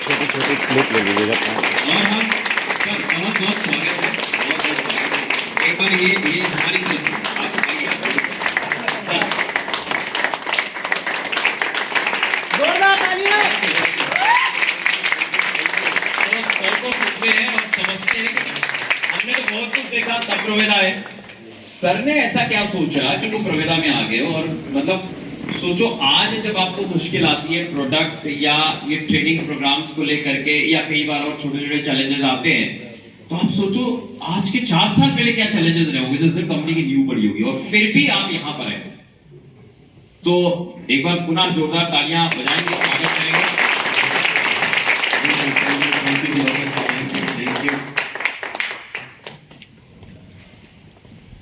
छोटी छोटी क्लिप ले लीजिएगा। और हम सर बहुत बहुत स्वागत है, बहुत बहुत स्वागत है। एक बार ये हमारी तरफ से आप आइए, सर जोरदार तालियां। तो सर को सुनते हैं और समझते हैं कि हमने तो बहुत कुछ देखा तब प्रवेदा है। सर ने ऐसा क्या सोचा कि वो प्रवेदा में आ गए? और मतलब सोचो आज जब आपको मुश्किल आती है प्रोडक्ट या ये ट्रेनिंग प्रोग्राम्स को लेकर के, या कई बार और छोटे छोटे चैलेंजेस आते हैं, तो आप सोचो आज के 4 साल पहले क्या चैलेंजेस रहे होंगे जिस दिन कंपनी की न्यू पड़ी होगी, और फिर भी आप यहाँ पर हैं। तो एक बार पुनः जोरदार तालियां बजाएंगे, स्वागत करेंगे।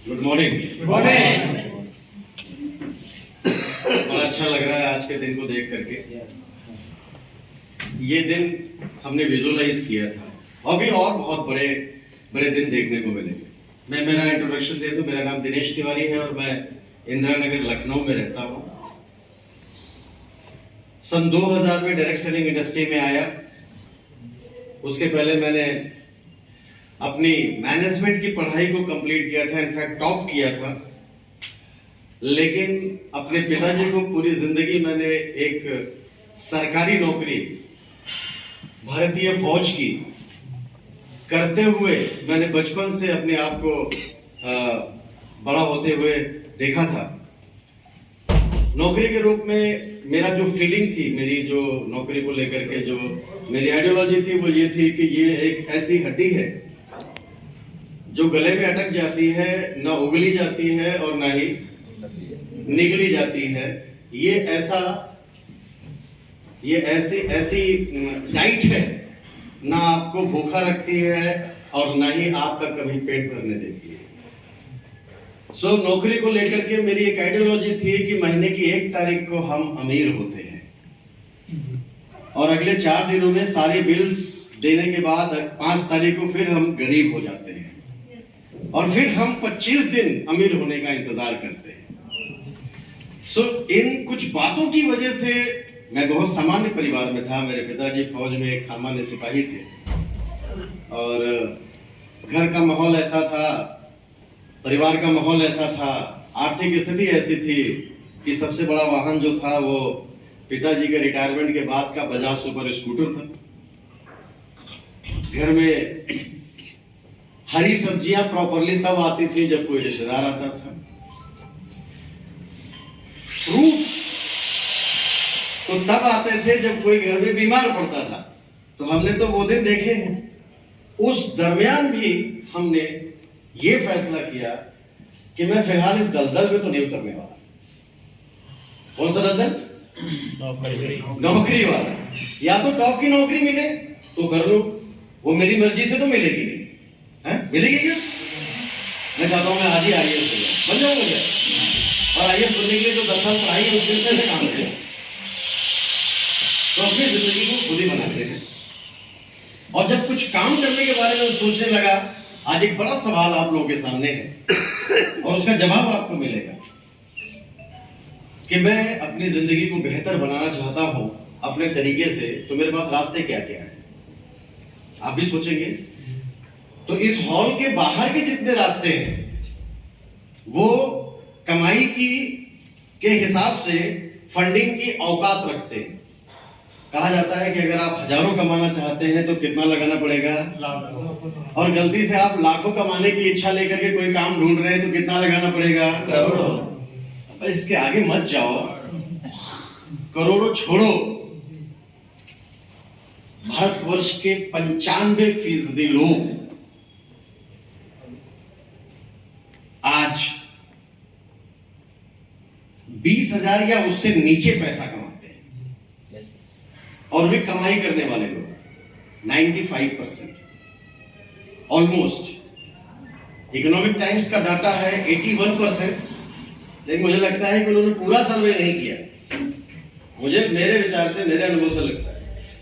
Good morning. Good morning. बड़ा अच्छा लग रहा है आज के दिन को देख करके। ये दिन हमने विजुअलाइज किया था, अभी और बहुत बड़े बड़े दिन देखने को मिलेंगे। मैं मेरा इंट्रोडक्शन दे दूं, मेरा नाम दिनेश तिवारी है और मैं इंदिरा नगर लखनऊ में रहता हूं। सन 2000 में डायरेक्ट सेलिंग इंडस्ट्री में आया। उसके पहले मैंने अपनी मैनेजमेंट की पढ़ाई को कंप्लीट किया था, इनफैक्ट टॉप किया था। लेकिन अपने पिताजी को पूरी जिंदगी मैंने एक सरकारी नौकरी भारतीय फौज की करते हुए मैंने बचपन से अपने आप को बड़ा होते हुए देखा था। नौकरी के रूप में मेरा जो फीलिंग थी, मेरी जो नौकरी को लेकर के जो मेरी आइडियोलॉजी थी वो ये थी कि ये एक ऐसी हड्डी है जो गले में अटक जाती है, ना उगली जाती है और ना ही निगली जाती है। ये ऐसी डाइट है, ना आपको भूखा रखती है और ना ही आपका कभी पेट भरने देती है। सो नौकरी को लेकर के मेरी एक आइडियोलॉजी थी कि महीने की 1 तारीख को हम अमीर होते हैं और अगले 4 दिनों में सारे बिल्स देने के बाद 5 तारीख को फिर हम गरीब हो जाते हैं और फिर हम 25 दिन अमीर होने का इंतजार करते हैं। सो इन कुछ बातों की वजह से मैं बहुत सामान्य परिवार में था। मेरे पिताजी फौज में एक सामान्य सिपाही थे और घर का माहौल ऐसा था, परिवार का माहौल ऐसा था, आर्थिक स्थिति ऐसी थी कि सबसे बड़ा वाहन जो था वो पिताजी के रिटायरमेंट के बाद का बजाज सुपर स्कूटर था। घर में हरी सब्जियां प्रॉपरली तब आती थी जब कोई रिश्तेदार आता था। फ्रूट तो तब आते थे जब कोई घर में बीमार पड़ता था। तो हमने तो वो दिन देखे हैं। उस दरमियान भी हमने ये फैसला किया कि मैं फिलहाल इस दलदल में तो नहीं उतरने वाला। कौन सा दलदल? नौकरी वाला। या तो टॉप की नौकरी मिले तो कर लो, वो मेरी मर्जी से तो मिलेगी नहीं है? मिलेगी क्या? मैं चाहता हूं मैं आज ही IAS बन जाऊंगा क्या? और IAS बनने के लिए जो 10 साल पढ़ाई है उसके लिए कैसे काम करें? तो अपनी जिंदगी को खुद ही बनाते हैं। और जब कुछ काम करने के बारे में सोचने लगा, आज एक बड़ा सवाल आप लोगों के सामने है और उसका जवाब आपको मिलेगा कि मैं अपनी जिंदगी को बेहतर बनाना चाहता हूं अपने तरीके से, तो मेरे पास रास्ते क्या क्या है? आप भी सोचेंगे। तो इस हॉल के बाहर के जितने रास्ते हैं वो कमाई के हिसाब से फंडिंग की औकात रखते हैं। कहा जाता है कि अगर आप हजारों कमाना चाहते हैं तो कितना लगाना पड़ेगा? और गलती से आप लाखों कमाने की इच्छा लेकर के कोई काम ढूंढ रहे हैं तो कितना लगाना पड़ेगा? करोड़ों। इसके आगे मत जाओ, करोड़ों छोड़ो। भारतवर्ष के 95% लोग आज 20,000 या उससे नीचे पैसा कमाते हैं और वे कमाई करने वाले लोग 95% ऑलमोस्ट। इकोनॉमिक टाइम्स का डाटा है 81%, लेकिन मुझे लगता है कि उन्होंने पूरा सर्वे नहीं किया। मुझे मेरे विचार से, मेरे अनुभव से लगता है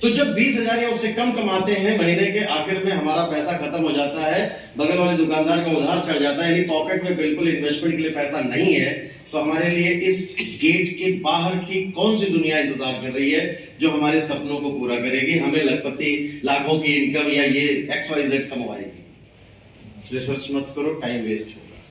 तो जब 20,000 या उससे कम कमाते हैं, महीने के आखिर में हमारा पैसा खत्म हो जाता है, बगल वाले दुकानदार का उधार चढ़ जाता है, यानी पॉकेट में बिल्कुल इन्वेस्टमेंट के लिए पैसा नहीं है, तो हमारे लिए इस गेट के बाहर की कौन सी दुनिया इंतजार कर रही है जो हमारे सपनों को पूरा करेगी, हमें लखपति लाखों की इनकम या ये XYZ कमवाएगी। रिसर्च मत करो, टाइम वेस्ट होगा।